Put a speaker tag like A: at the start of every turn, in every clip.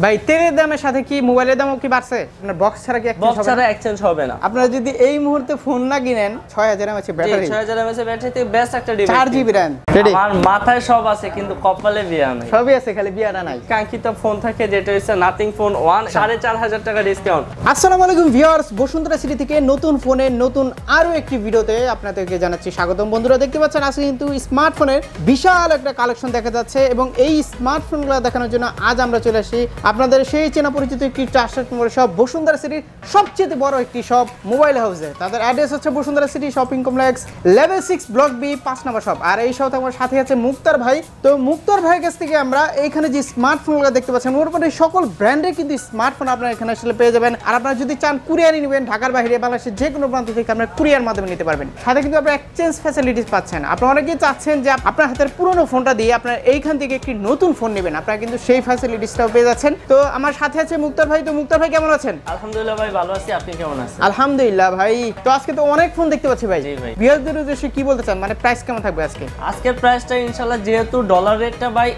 A: ভাই তেলের দামের সাথে কি মোবাইলের দামও কি বাড়ছে? আপনার বক্স ছাড়া কি
B: বক্স ছাড়া এক্সচেঞ্জ হবে না।
A: আপনারা যদি এই মুহূর্তে ফোন না কিনেন 6000 mAh ব্যাটারি
B: 6000 mAh ব্যাটারিতে বেস্ট একটা ডিভাইস
A: 4GB RAM
B: আমার মাথায় সব আছে কিন্তু কপালে বিয়া নাই।
A: সবই আছে খালি বিয়াটা নাই।
B: কাঙ্ক্ষিত ফোন থাকে যেটা হচ্ছে নাথিং ফোন 1 4500 টাকা ডিসকাউন্ট।
A: আসসালামু আলাইকুম ভিউয়ার্স, বসুন্ধরা সিটি থেকে নতুন ফোনের নতুন আরো একটি ভিডিওতে আপনাদেরকে জানাচ্ছি স্বাগতম। বন্ধুরা দেখতে পাচ্ছেন আজকে কিন্তু স্মার্টফোনের বিশাল একটা কালেকশন দেখা যাচ্ছে এবং এই স্মার্টফোনগুলো দেখানোর জন্য আজ আমরা চলে আসি আপনাদের সেই চেনা পরিচিত একটি ট্রাস্টেড মোবাইল শপ বসুন্ধরা সিটির সবচেয়ে বড় একটি শপ মোবাইল হাউসে। তাদের অ্যাড্রেস হচ্ছে Bashundhara city shopping complex level 6 block B 5 number shop. আর এই শপ আমার সাথে আছে মুক্তার ভাই। তো মুক্তার ভাইয়ের কাছ থেকে আমরা এইখানে যে স্মার্টফোনগুলো দেখতে পাচ্ছেন ওর উপরে সকল ব্র্যান্ডের কিন্তু স্মার্টফোন আপনারা এখানে আসলে পেয়ে যাবেন। আর আপনারা যদি চান কুরিয়ারে নেবেন ঢাকার বাইরে বাংলাদেশের যে কোনো প্রান্ত থেকে আপনারা কুরিয়ার মাধ্যমে নিতে পারবেন। সাথে কিন্তু আপনারা এক্সচেঞ্জ ফ্যাসিলিটিস পাচ্ছেন। আপনারা অনেকেই চাচ্ছেন যে আপনার হাতের পুরনো ফোনটা দিয়ে আপনারা এইখান থেকে একটি নতুন ফোন নেবেন, আপনারা কিন্তু সেই ফ্যাসিলিটিসটাও পেয়ে যাচ্ছেন। তো আমার সাথে আছে মুক্তার ভাই। তো মুক্তার ভাই কেমন আছেন?
B: আলহামদুলিল্লাহ ভাই ভালো আছি, আপনি কেমন আছেন?
A: আলহামদুলিল্লাহ ভাই। তো আজকে তো অনেক ফোন দেখতে পাচ্ছি ভাই।
B: জি ভাই।
A: ভিউয়ারদের উদ্দেশ্যে কি বলতে চান, মানে প্রাইস কেমন থাকবে আজকে?
B: আজকের প্রাইসটা ইনশাআল্লাহ যেহেতু ডলার রেটটা ভাই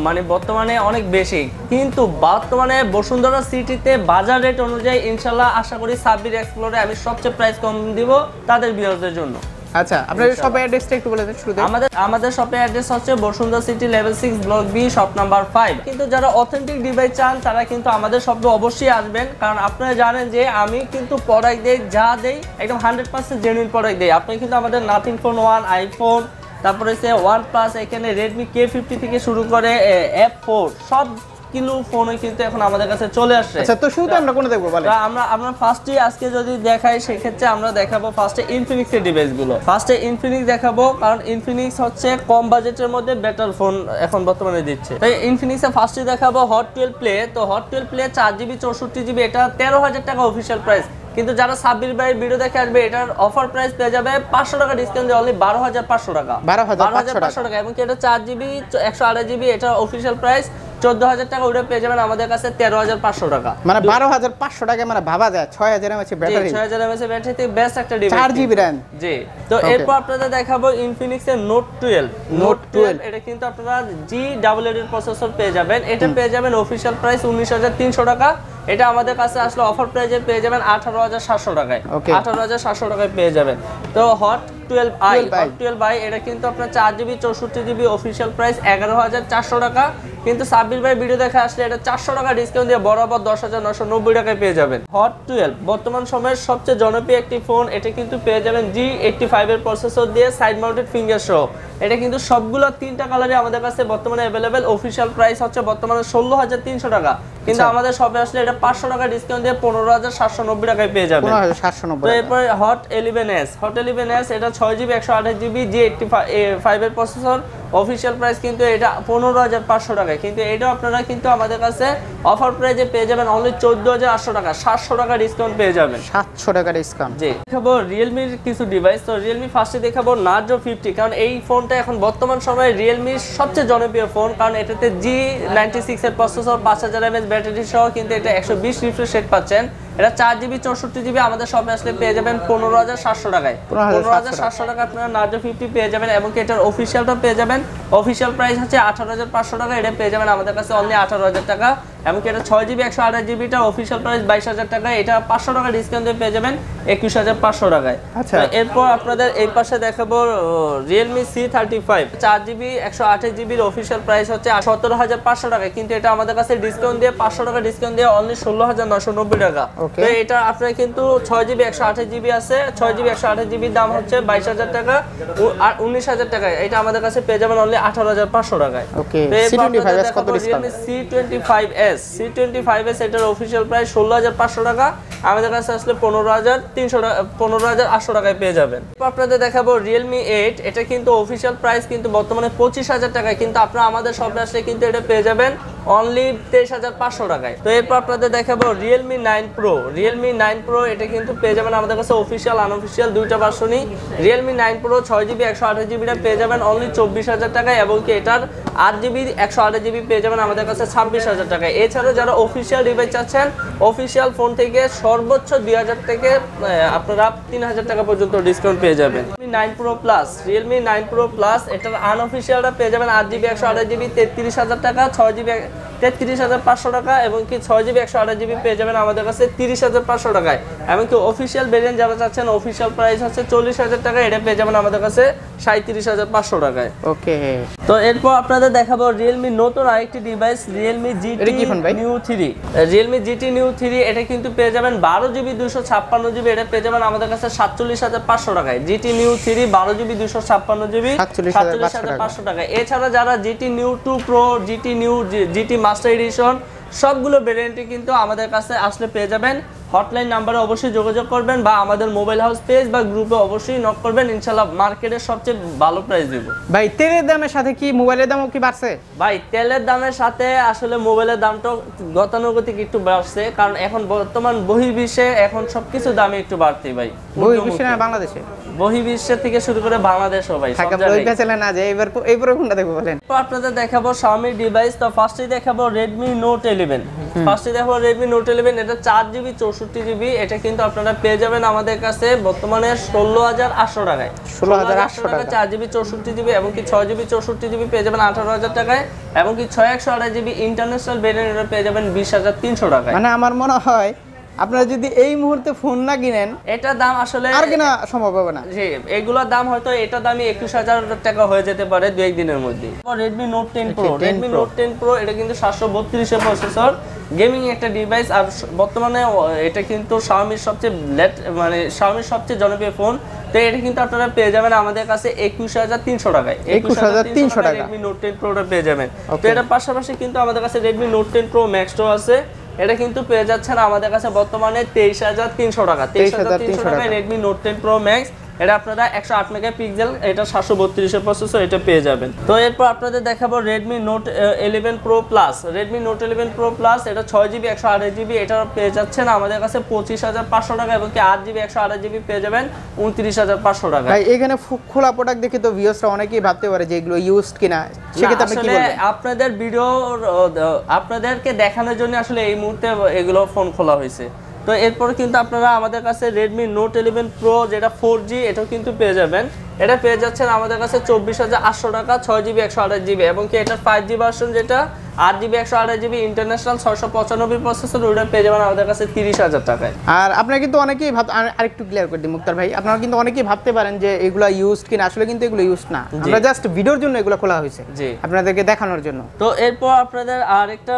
B: মানে বর্তমানে অনেক বেশি, কিন্তু বর্তমানে বসুন্ধরা সিটিতে বাজার রেট অনুযায়ী ইনশাআল্লাহ আশা করি সাব্বির এক্সপ্লোরে আমি সবচেয়ে প্রাইস কম দিব তাদের ভিউয়ারদের জন্য।
A: আচ্ছা, আপনাদের শপের অ্যাড্রেসটা একটু বলে দেন শুরুতে।
B: আমাদের শপের অ্যাড্রেস হচ্ছে Bashundhara city level 6 block B shop number 5। কিন্তু যারা অথেন্টিক ডিভাইস চান তারা কিন্তু আমাদের শপে অবশ্যই আসবেন, কারণ আপনারা জানেন যে আমি কিন্তু প্রোডাক্ট দেই, যা দেই একদম 100% জেনুইন প্রোডাক্ট দেই। আপনি কিন্তু আমাদের নাথিং ফোন 1, আইফোন, তারপরে হচ্ছে OnePlus, এখানে রেডমি K50 থেকে শুরু করে F4 সব কিলো ফোনই কিন্তু এখন আমাদের কাছে চলে আসছে।
A: আচ্ছা, তো শুরুতে আমরা কোন দেখব বলেন?
B: আমরা ফার্স্টে আজকে যদি দেখাই সেক্ষেত্রে আমরা দেখাবো ফার্স্টে ইনফিনিক্স এর ডিভাইসগুলো। ফার্স্টে ইনফিনিক্স দেখাবো, কারণ ইনফিনিক্স হচ্ছে কম বাজেটের মধ্যে বেটার ফোন এখন বর্তমানে দিচ্ছে। তাই ইনফিনিক্স এর ফার্স্টে দেখাবো হট 12 প্লে। তো হট 12 প্লে 4GB 64GB, এটা 13000 টাকা অফিশিয়াল প্রাইস। কিন্তু যারা সাব্বির ভাইয়ের ভিডিও দেখে আসবে এটার অফার প্রাইস পেয়ে যাবে 500 টাকা ডিসকাউন্ট দিয়ে অনলি 12500 টাকা। 12500 টাকা। এবং এটা 4GB 128GB, এটা অফিশিয়াল প্রাইস 14000 টাকা। ওটা পেয়ে যাবেন আমাদের কাছে 13500 টাকা।
A: মানে 12500 টাকা মানে ভাবা যায় 6000 mAh ব্যাটারি
B: 6000 mAh ব্যাটারিতে বেস্ট একটা ডিভাইস
A: 4GB RAM।
B: জি। তো এরপর আপনাদের দেখাবো ইনফিনিক্স এর নোট 12। এটা কিন্তু আপনারা G88 এর প্রসেসর পেয়ে যাবেন। এটা পেয়ে যাবেন অফিশিয়াল প্রাইস 19300 টাকা। এটা আমাদের কাছে আসলে অফার প্রাইসে পেয়ে যাবেন 18700 টাকায়। 18700 টাকায় পেয়ে যাবেন। তো হট 12i এটা কিন্তু আপনার 4GB 64GB অফিশিয়াল প্রাইস 11400 টাকা। কিন্তু সাব্বির ভাই ভিডিও দেখে আসলে এটা 400 টাকা ডিসকাউন্ট দিয়ে বরাবর 10990 টাকায় পেয়ে যাবেন। হট 12 বর্তমান সময়ের সবচেয়ে জনপ্রিয় একটি ফোন। এটা কিন্তু পেয়ে যাবেন G85 এর প্রসেসর দিয়ে সাইড মাউন্টেড ফিঙ্গার সহ। এটা কিন্তু সবগুলো তিনটা কালারে আমাদের কাছে বর্তমানে अवेलेबल। অফিশিয়াল প্রাইস হচ্ছে বর্তমানে 16300 টাকা। কিন্তু আমাদের শপে আসলে এটা 500 টাকা ডিসকাউন্ট দিয়ে 15790 টাকায় পেয়ে যাবেন।
A: 15790।
B: তো এরপর হট 11s এটা 6GB 128GB G85 এর প্রসেসর। অফিশিয়াল প্রাইস কিন্তু এটা 15500 টাকা। কিন্তু এটা আপনারা কিন্তু আমাদের কাছে অফার প্রাইসে পেয়ে যাবেন অনলি 14800 টাকা। 700 টাকা ডিসকাউন্ট পেয়ে যাবেন।
A: 700 টাকা ডিসকাউন্ট।
B: জি। দেখাবো রিয়েলমির কিছু ডিভাইস। তো রিয়েলমি ফার্স্টে দেখাবো নার্জো 50, কারণ এই ফোনটা এখন বর্তমান সময়ে রিয়েলমির সবচেয়ে জনপ্রিয় ফোন, কারণ এটাতে G96 এর প্রসেসর 5000 mAh ব্যাটারি সহ কিন্তু এটা 120 রিফ্রেশ রেট পাচ্ছেন। এটা 4GB 64GB আমাদের শপে আসলে পেয়ে যাবেন 15700 টাকায়। 15700 টাকা আপনারা নার্জো 50 পেয়ে যাবেন। এবং এটার অফিশিয়ালটা পেয়ে যাবেন, অফিশিয়াল প্রাইস হচ্ছে 18500 টাকা। এটা পেয়ে যাবেন আমাদের কাছে অনলি 18000 টাকা। এবং এটা 6GB 128GB টা অফিশিয়াল প্রাইস 22000 টাকা। এটা 500 টাকা ডিসকাউন্ট দিয়ে পেয়ে যাবেন 21500 টাকায়।
A: আচ্ছা,
B: এরপর আপনাদের এই পাশে দেখাবো Realme C35 4GB 128GB এর অফিশিয়াল প্রাইস হচ্ছে 17500 টাকা। কিন্তু এটা আমাদের কাছে ডিসকাউন্ট দিয়ে 500 টাকা ডিসকাউন্ট দিয়ে অনলি 16990 টাকা। তো এটা আপনারা কিন্তু 6GB 128GB আছে, 6GB 128GB দাম হচ্ছে 22000 টাকা আর 19000 টাকা। এটা আমাদের কাছে পেয়ে যাবেন অনলি 18500 টাকায়।
A: ওকে, C25s কত ডিসকাউন্ট?
B: C25s এটার অফিশিয়াল প্রাইস 16500 টাকা। আমাদের কাছে আসলে 15800 টাকায় পেয়ে যাবেন। আপনাদের দেখাবো Realme 8। এটা কিন্তু অফিশিয়াল প্রাইস কিন্তু বর্তমানে 25000 টাকায়। কিন্তু আপনারা আমাদের শপে আসলে কিন্তু এটা পেয়ে যাবেন অনলি 23500 টাকায়। তো এরপর আপনাদের দেখাবো Realme 9 Pro। এটা কিন্তু পেয়ে যাবেন আমাদের কাছে অফিশিয়াল আনঅফিশিয়াল দুইটা ভার্সনই। Realme 9 Pro 6GB 128GB টা পেয়ে যাবেন অনলি 24000 টাকায়। এবং কি এটার 8GB 128GB পেয়ে যাবেন আমাদের কাছে 26000 টাকায়। এছাড়াও যারা অফিশিয়াল ডিভাইস চাচ্ছেন, অফিশিয়াল ফোন থেকে সর্বোচ্চ 2000 থেকে আপনারা 3000 টাকা পর্যন্ত ডিসকাউন্ট পেয়ে যাবেন। Realme 9 Pro Plus এটার আনঅফিশিয়ালটা পেয়ে যাবেন 8GB 128GB 33000 টাকা। 6GB 33,500 টাকা এবং কি 6GB 128GB পেয়ে যাবেন আমাদের কাছে 30,500 টাকায়। এমনকি অফিসিয়াল ভেরিয়েন্ট যারা চাচ্ছেন অফিসিয়াল প্রাইস হচ্ছে 40,000 টাকা, এটা পেয়ে যাবেন আমাদের কাছে 37,500 টাকায়।
A: ওকে,
B: তো এরপর আপনাদের দেখাবো রিয়েলমি নতুন আরেকটি device Realme GT Neo 3। Realme GT Neo 3 এটা কিন্তু পেয়ে যাবেন 12GB 256GB, এটা পেয়ে যাবেন আমাদের কাছে 47,500 টাকায়। GT Neo 3 12GB 256GB 47,500 টাকায়। এছাড়া যারা GT Neo 2 Pro, GT Neo, GT Master Edition সবগুলো ভেরিয়েন্টই কিন্তু আমাদের কাছে আসলে পেয়ে যাবেন। হটলাইন নাম্বারে অবশ্যই যোগাযোগ করবেন বা আমাদের মোবাইল হাউস পেজ বা গ্রুপে অবশ্যই নক করবেন, ইনশাআল্লাহ মার্কেটের সবচেয়ে ভালো প্রাইস দেব।
A: ভাই তেলের দামের সাথে কি মোবাইলের দামও কি বাড়ছে?
B: ভাই তেলের দামের সাথে আসলে মোবাইলের দামটা গতানুগতিক একটু বাড়ছে, কারণ এখন বর্তমান বহির্বিশ্বে এখন সবকিছু দামে একটু বাড়তি ভাই।
A: বহির্বিশ্বে না বাংলাদেশে?
B: বহির্বিশ্বের থেকে শুরু করে বাংলাদেশও ভাই সব জায়গায়।
A: না যে এইবার কোনটা দেখবো বলেন?
B: তো আপনাদের দেখাবো Xiaomi ডিভাইস। তো ফার্স্টে দেখাবো Redmi Note 11। ফার্স্টে দেখাবো Redmi Note 11, এটা 4GB 64GB, এটা কিন্তু আপনারা পেয়ে যাবেন আমাদের কাছে বর্তমানে 16,800 টাকায়।
A: 16,800 টাকা
B: 4GB 64GB এবং কি 6GB 64GB পেয়ে যাবেন 18,000 টাকায় এবং কি 6/128GB ইন্টারন্যাশনাল ভেরিয়েন্ট এটা পেয়ে যাবেন 20,300 টাকায়।
A: মানে আমার মনে হয় আপনারা যদি এই মুহূর্তে ফোন না কিনেন
B: এটা দাম আসলে
A: আর কেনা সম্ভব হবে না।
B: জি, এগুলোর দাম হয়তো এটা দামই 21,000 টাকা হয়ে যেতে পারে 2-1 দিনের মধ্যে। Redmi Note 10 Pro, Redmi Note 10 Pro এটা কিন্তু 732 এর প্রসেসর, গেমিং একটা ডিভাইস। আর বর্তমানে এটা কিন্তু Xiaomi সবচেয়ে Xiaomi সবচেয়ে জনপ্রিয় ফোন। তো এটা কিন্তু আপনারা পেয়ে যাবেন আমাদের কাছে 21,300 টাকায়।
A: 21,300 টাকা
B: Redmi Note 10 Pro টা পেয়ে যাবেন। তো এটার পাশাপাশি কিন্তু আমাদের কাছে Redmi Note 10 Pro Max ও আছে, এটা কিন্তু পেয়ে যাচ্ছেন আমাদের কাছে বর্তমানে 23,300 টাকা। 23,300 টাকায় Redmi Note 10 Pro Max, এটা আপনারা 108 মেগাপিক্সেল, এটা 732 এর প্রসেসর, এটা পেয়ে যাবেন। তো এরপর আপনাদের দেখাবো Redmi Note 11 Pro Plus। Redmi Note 11 Pro Plus এটা 6GB 128GB, এটা পেয়ে যাচ্ছেন আমাদের কাছে 25,500 টাকা এবং কি 8GB 128GB পেয়ে যাবেন 29,500 টাকা।
A: ভাই এখানে খোলা প্রোডাক্ট দেখে তো ভিউয়ার্সরা অনেকেই ভাবতে পারে যে এগুলো ইউজড কিনা, সেক্ষেত্রে আপনি কি বলবেন?
B: আপনাদের ভিডিও আপনাদেরকে দেখানোর জন্য আসলে এই মুহূর্তে এগুলো ফোন খোলা হয়েছে। তো এরপর কিন্তু আপনারা আমাদের কাছে Redmi Note 11 Pro যেটা 4G এটাও কিন্তু পেয়ে যাবেন, এটা পেয়ে যাচ্ছেন আমাদের কাছে 24,800 টাকা 6GB 128GB এবং কি এটার 5G ভার্সন যেটা 8GB 128GB ইন্টারন্যাশনাল 695 প্রসেসর, ওটা পেয়ে যাবেন আমাদের কাছে 30,000 টাকায়।
A: আর আপনারা কিন্তু অনেকেই আরেকটু ক্লিয়ার করে দিই মুক্তার ভাই, আপনারা কিন্তু অনেকেই ভাবতে পারেন যে এগুলো ইউজড কিনা, আসলে কিন্তু এগুলো ইউজড না, আমরা জাস্ট ভিডিওর জন্য এগুলো খোলা হয়েছে
B: জি,
A: আপনাদেরকে দেখানোর জন্য।
B: তো এরপর আপনাদের আরেকটা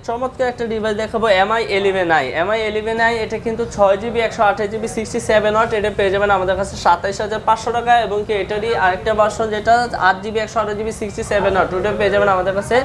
B: চমৎকার একটা ডিভাইস দেখাবো MI 11i। MI 11i এটা কিন্তু 6GB 128GB 67 ওয়াট, এটা পেয়ে যাবেন আমাদের কাছে 27,500 টাকা এবং কি এটারই আরেকটা ভার্সন যেটা 8GB 128GB 67 ওয়াট, ওটা পেয়ে যাবেন আমাদের কাছে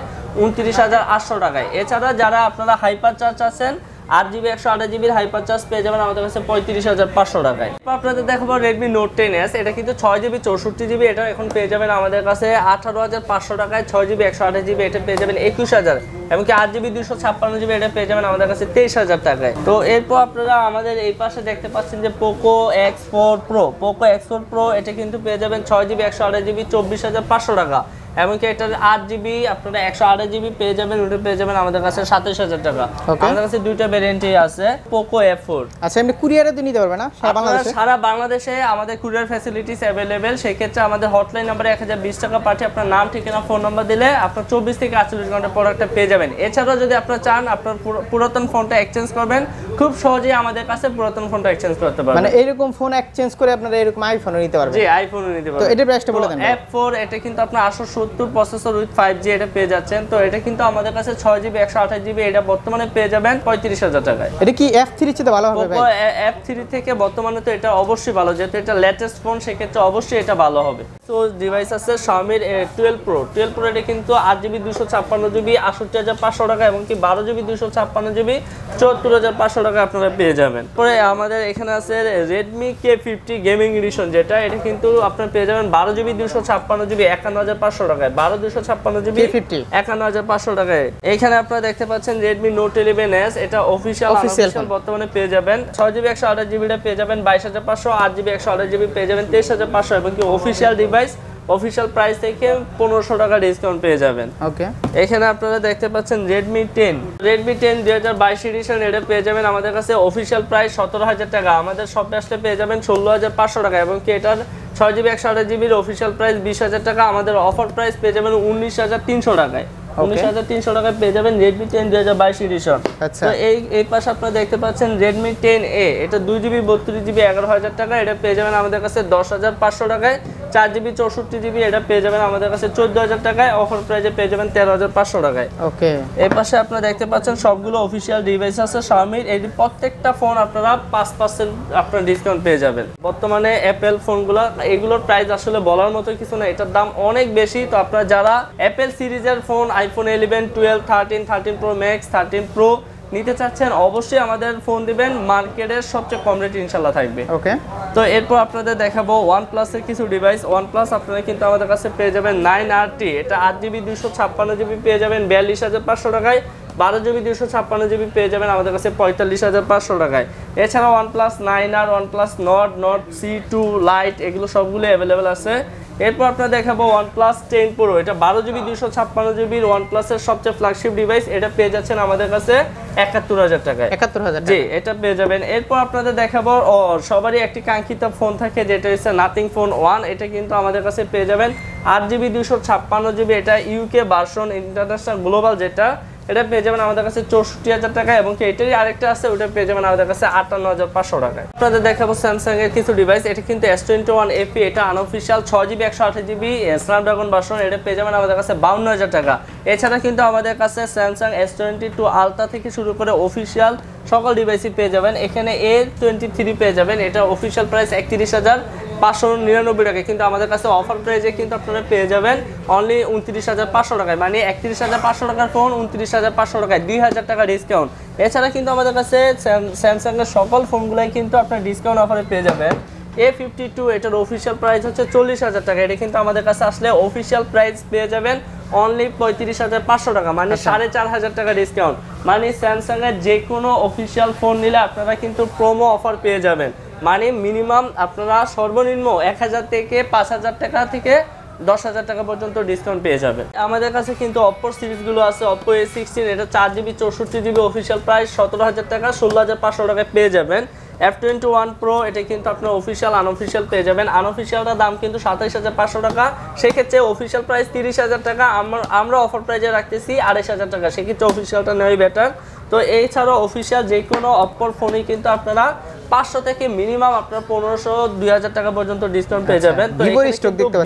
B: 29,800 টাকায়। এছাড়া যারা আপনারা হাইপার চার্জ আছেন 8GB 128GB হাইপার চার্জ পেয়ে যাবেন আমাদের কাছে 35,500 টাকায়। আপনাদের দেখাবো Redmi Note 10s, এটা কিন্তু 6GB 64GB, এটা এখন পেয়ে যাবেন আমাদের কাছে 18,500 টাকায়। 6GB 128GB এটা পেয়ে যাবেন 21,000 এমনকি 8GB 256GB এটা পেয়ে যাবেন আমাদের কাছে 23,000 টাকায়। তো এরপর আপনারা আমাদের এই পাশে দেখতে পাচ্ছেন যে Poco X4 Pro, Poco X4 Pro এটা কিন্তু পেয়ে যাবেন 6GB 128GB 24,500 টাকা এমনকি এটার 8GB আপনারা 128GB পেয়ে যাবেন, ওটা পেয়ে যাবেন আমাদের কাছে 27,000 টাকা। আমাদের কাছে দুইটা ভ্যারিয়েন্টই আছে Poco F4।
A: আচ্ছা, এমনি কুরিয়ারে তো নিতে পারবে না
B: সারা বাংলাদেশে আমাদের কুরিয়ার ফ্যাসিলিটিস अवेलेबल। সেই ক্ষেত্রে আমাদের হটলাইন নাম্বারে 1020 টাকা পাঠিয়ে আপনার নাম ঠিকানা ফোন নাম্বার দিলে আপনার 24 থেকে 48 ঘন্টা প্রোডাক্টটা পেয়ে যাবেন। এছাড়াও যদি আপনারা চান আপনার পুরাতন ফোনটা এক্সচেঞ্জ করবেন, খুব সহজেই আমাদের কাছে পুরাতন ফোনটা এক্সচেঞ্জ করতে পারবেন।
A: মানে এরকম ফোন এক্সচেঞ্জ করে আপনারা এরকম আইফোনও নিতে পারবেন?
B: জি, আইফোনও নিতে পারবেন।
A: তো এটার প্রাইসটা বলে দেন।
B: F4 এটা কিন্তু আপনার 870 প্রসেসর উইথ 5G এটা পেয়ে যাচ্ছেন। তো এটা কিন্তু আমাদের কাছে 6GB 128GB এটা বর্তমানে পেয়ে যাবেন 35,000 টাকায়।
A: এটা কি F3 চেয়ে ভালো হবে ভাই?
B: F3 থেকে বর্তমানে তো এটা অবশ্যই ভালো, যেহেতু এটা লেটেস্ট ফোন সেক্ষেত্রে অবশ্যই এটা ভালো হবে। তো ডিভাইস আছে Xiaomi 12 Pro। 12 Pro এটা কিন্তু 8GB 256GB 68,500 টাকা এবং কি 12GB 256GB 74,500 টাকা আপনারা পেয়ে যাবেন। পরে আমাদের এখানে আছে Redmi K50 গেমিং এডিশন, যেটা এটা কিন্তু আপনারা পেয়ে যাবেন 12GB 256GB 51,500 টাকায়। 12/256GB 51,500 টাকায়। এখানে আপনারা দেখতে পাচ্ছেন Redmi Note 11s, এটা অফিশিয়াল বর্তমানে পেয়ে যাবেন 6GB 128GB টা পেয়ে যাবেন 22,500, 8GB 128GB পেয়ে যাবেন 23,500 এবং কি অফিশিয়াল ডিভাইস অফিশিয়াল প্রাইস থেকে 1,500 টাকা ডিসকাউন্ট পেয়ে যাবেন। ওকে, এখানে আপনারা দেখতে পাচ্ছেন Redmi 10 2022 এডিশন, এটা পেয়ে যাবেন আমাদের কাছে অফিশিয়াল প্রাইস 17,000 টাকা, আমাদের শপে আসলে পেয়ে যাবেন 16,500 টাকা এবং কি এটার 6GB 128GB এর অফিশিয়াল প্রাইস 20,000 টাকা, আমাদের অফার প্রাইস পেয়ে যাবেন 19,300 টাকায়। 19,300 টাকায় পেয়ে যাবেন Redmi 10 2022 এডিশন।
A: আচ্ছা,
B: তো এই পাশে আপনারা দেখতে পাচ্ছেন Redmi 10A, এটা 2GB 32GB 11,000 টাকা, এটা পেয়ে যাবেন আমাদের কাছে 10,500 টাকায়। 4GB 64GB এটা পেয়ে যাবেন আমাদের কাছে 14,000 টাকায়, অফার প্রাইসে পেয়ে যাবেন 13,500 টাকায়।
A: ওকে,
B: এই পাশে আপনারা দেখতে পাচ্ছেন সবগুলো অফিশিয়াল ডিভাইস আছে Xiaomi, এই প্রত্যেকটা ফোন আপনারা 5% আপনারা ডিসকাউন্ট পেয়ে যাবেন। বর্তমানে অ্যাপেল ফোনগুলো এগুলোর প্রাইস আসলে বলার মতো কিছু না, এটার দাম অনেক বেশি। তো আপনারা যারা অ্যাপেল সিরিজের phone iPhone 11, 12, 13, 13 Pro Max, 13 Pro নিতে চাচ্ছেন, অবশ্যই আমাদের ফোন দিবেন, মার্কেটের সবচেয়ে কম রেট ইনশাল্লাহ থাকবে।
A: ওকে,
B: তো এরপর আপনাদের দেখাবো OnePlus এর কিছু ডিভাইস। OnePlus আপনারা কিন্তু আমাদের কাছে পেয়ে যাবেন 9RT, এটা 8GB 256GB পেয়ে যাবেন 42,500 টাকায়। 12GB 256GB পেয়ে যাবেন আমাদের কাছে 45,500 টাকায়। এছাড়া OnePlus 9R, OnePlus Nord, Nord C2 Lite এগুলো সবগুলো অ্যাভেলেবেল আছে। এরপর আপনারা দেখাবো OnePlus 10 Pro, এটা 12GB 256GB OnePlus এর সবচেয়ে ফ্ল্যাগশিপ ডিভাইস, এটা পেয়ে যাচ্ছেন আমাদের কাছে 71,000 টাকায়।
A: 71,000
B: জি, এটা পেয়ে যাবেন। এরপর আপনাদের দেখাবো সবারই একটি কাঙ্ক্ষিত ফোন থাকে, যেটা হচ্ছে Nothing Phone 1, এটা কিন্তু আমাদের কাছে পেয়ে যাবেন 8GB 256GB, এটা UK ভার্সন, ইন্টারন্যাশনাল গ্লোবাল যেটা, এটা পেয়ে যাবেন আমাদের কাছে 64,000 টাকা। এবং এটারই আরেকটা আছে, ওটা পেয়ে যাবেন আমাদের কাছে 58,500 টাকায়। আপনাদের দেখাবো স্যামসাং এর কিছু ডিভাইস, এটা কিন্তু S21 FE, এটা unofficial 6GB 128GB Snapdragon version, এটা পেয়ে যাবেন আমাদের কাছে 52,000 টাকা। এছাড়া কিন্তু আমাদের কাছে স্যামসাং S22 আলট্রা থেকে শুরু করে অফিশিয়াল সকল ডিভাইসই পেয়ে যাবেন। এখানে A23 পেয়ে যাবেন, এটা অফিশিয়াল প্রাইস 31,599 টাকা, কিন্তু আমাদের কাছে অফার প্রাইসে কিন্তু আপনারা পেয়ে যাবেন অনলি 29,500 টাকায়, মানে 31,500 টাকার ফোন 29,500 টাকায়, 2,000 টাকা ডিসকাউন্ট। এছাড়া কিন্তু আমাদের কাছে স্যামসাং এর সকল ফোনগুলাই কিন্তু আপনার ডিসকাউন্ট অফারে পেয়ে যাবেন। A52 এটার অফিশিয়াল প্রাইস হচ্ছে 40,000 টাকা, এটা কিন্তু আমাদের কাছে আসলে অফিশিয়াল প্রাইস পেয়ে যাবেন অনলি 35,500 টাকা, মানে 4,500 টাকা ডিসকাউন্ট। মানে স্যামসাং এর যে কোনো অফিশিয়াল ফোন নিলে আপনারা কিন্তু প্রোমো অফার পেয়ে যাবেন, মানে মিনিমাম আপনারা সর্বনিম্ন 1,000 থেকে 5,000 টাকা থেকে 10,000 টাকা পর্যন্ত ডিসকাউন্ট পেয়ে যাবেন। আমাদের কাছে কিন্তু অপ্পোর সিরিজগুলো আছে, Oppo A16, এটা 4GB 64GB অফিশিয়াল প্রাইস 17,000 টাকা, 16,500 টাকায় পেয়ে যাবেন। F21 Pro, এটা কিন্তু আপনার অফিশিয়াল আনঅফিশিয়াল পেয়ে যাবেন। আনঅফিশিয়ালটার দাম কিন্তু 27,500 টাকা, সেক্ষেত্রে অফিশিয়াল প্রাইস 30,000 টাকা, আমরা অফার প্রাইজে রাখতেছি 28,000 টাকা, সেক্ষেত্রে অফিশিয়ালটা নেওয়াই বেটার। তো এছাড়াও অফিশিয়াল যে কোনো অপ্পোর ফোনেই কিন্তু আপনারা 500 থেকে মিনিমাম আপনার 1,500 2,000 টাকা পর্যন্ত ডিসকাউন্ট পেয়ে যাবেন। তো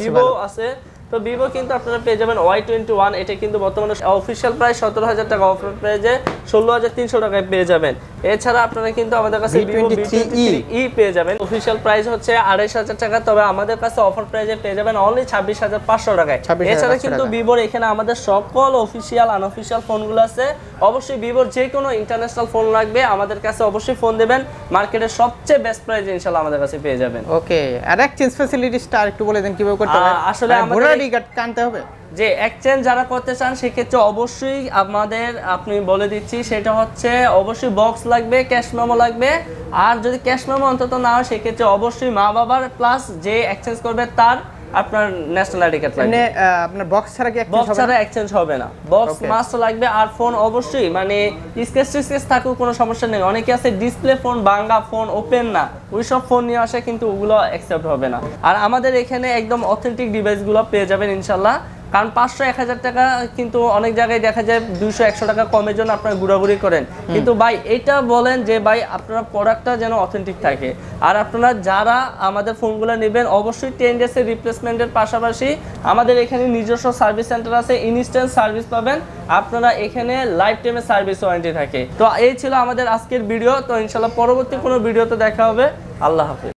B: ভিভো আছে, তো ভিভো কিন্তু আপনারা পেয়ে যাবেন Y21, এটা কিন্তু বর্তমানে অফিশিয়াল প্রাইস 17,000 টাকা, অফার প্রাইসে 16,300 টাকায় পেয়ে যাবেন। এছাড়া আপনারা কিন্তু আমাদের কাছে ভিভো V23e পেয়ে যাবেন, অফিশিয়াল প্রাইস হচ্ছে 28,000 টাকা, তবে আমাদের কাছে অফার প্রাইসে পেয়ে যাবেন অনলি 26,500 টাকায়। এছাড়া কিন্তু ভিভোর এখানে আমাদের সকল অফিশিয়াল আনঅফিশিয়াল ফোনগুলো আছে। অবশ্যই ভিভোর যে কোনো ইন্টারন্যাশনাল ফোন লাগবে আমাদের কাছে অবশ্যই ফোন দেবেন, মার্কেটের সবচেয়ে বেস্ট প্রাইস ইনশাআল্লাহ আমাদের কাছে পেয়ে যাবেন।
A: ওকে, আর এক্সচেঞ্জ ফ্যাসিলিটিসটা একটু বলে দেন কিভাবে করতে হবে? আসলে আমাদের কাটতে হবে
B: যে এক্সচেঞ্জ যারা করতে চান সেক্ষেত্রে অবশ্যই আমাদের আপনি বলে দিচ্ছি, সেটা হচ্ছে অবশ্যই বক্স লাগবে, ক্যাশ মেমো লাগবে, আর যদি ক্যাশ মেমো অন্তত না হয় সেক্ষেত্রে অবশ্যই মা বাবার প্লাস যে এক্সচেঞ্জ করবে তার আপনার ন্যাশনাল আইডি কার্ড লাগবে।
A: মানে আপনার বক্স ছাড়া কি
B: বক্স ছাড়া এক্সচেঞ্জ হবে না, বক্স মাস্ট লাগবে। আর ফোন অবশ্যই মানে স্ক্র্যাচ থাকুক কোনো সমস্যা নেই, অনেকে আছে ডিসপ্লে ফোন ভাঙা, ফোন ওপেন না, ওই সব ফোন নিয়ে আসে কিন্তু ওগুলো অ্যাকসেপ্ট হবে না। আর আমাদের এখানে একদম অথেন্টিক ডিভাইসগুলো পেয়ে যাবেন ইনশাআল্লাহ, কারণ 500-1000 টাকা কিন্তু অনেক জায়গায় দেখা যায় 200-100 টাকা কমের জন্য আপনারা ঘোরাঘুরি করেন, কিন্তু ভাই এটা বলেন যে ভাই আপনারা প্রোডাক্টটা যেন অথেন্টিক থাকে। আর আপনারা যারা আমাদের ফোনগুলো নেবেন অবশ্যই 10 ডেজের রিপ্লেসমেন্টের পাশাপাশি আমাদের এখানে নিজস্ব সার্ভিস সেন্টার আছে, ইনস্ট্যান্ট সার্ভিস পাবেন আপনারা, এখানে লাইফ টাইমের সার্ভিস ওয়ারেন্টি থাকে। তো এই ছিল আমাদের আজকের ভিডিও, তো ইনশাআল্লাহ পরবর্তী কোনো ভিডিওতে দেখা হবে। আল্লাহ হাফেজ।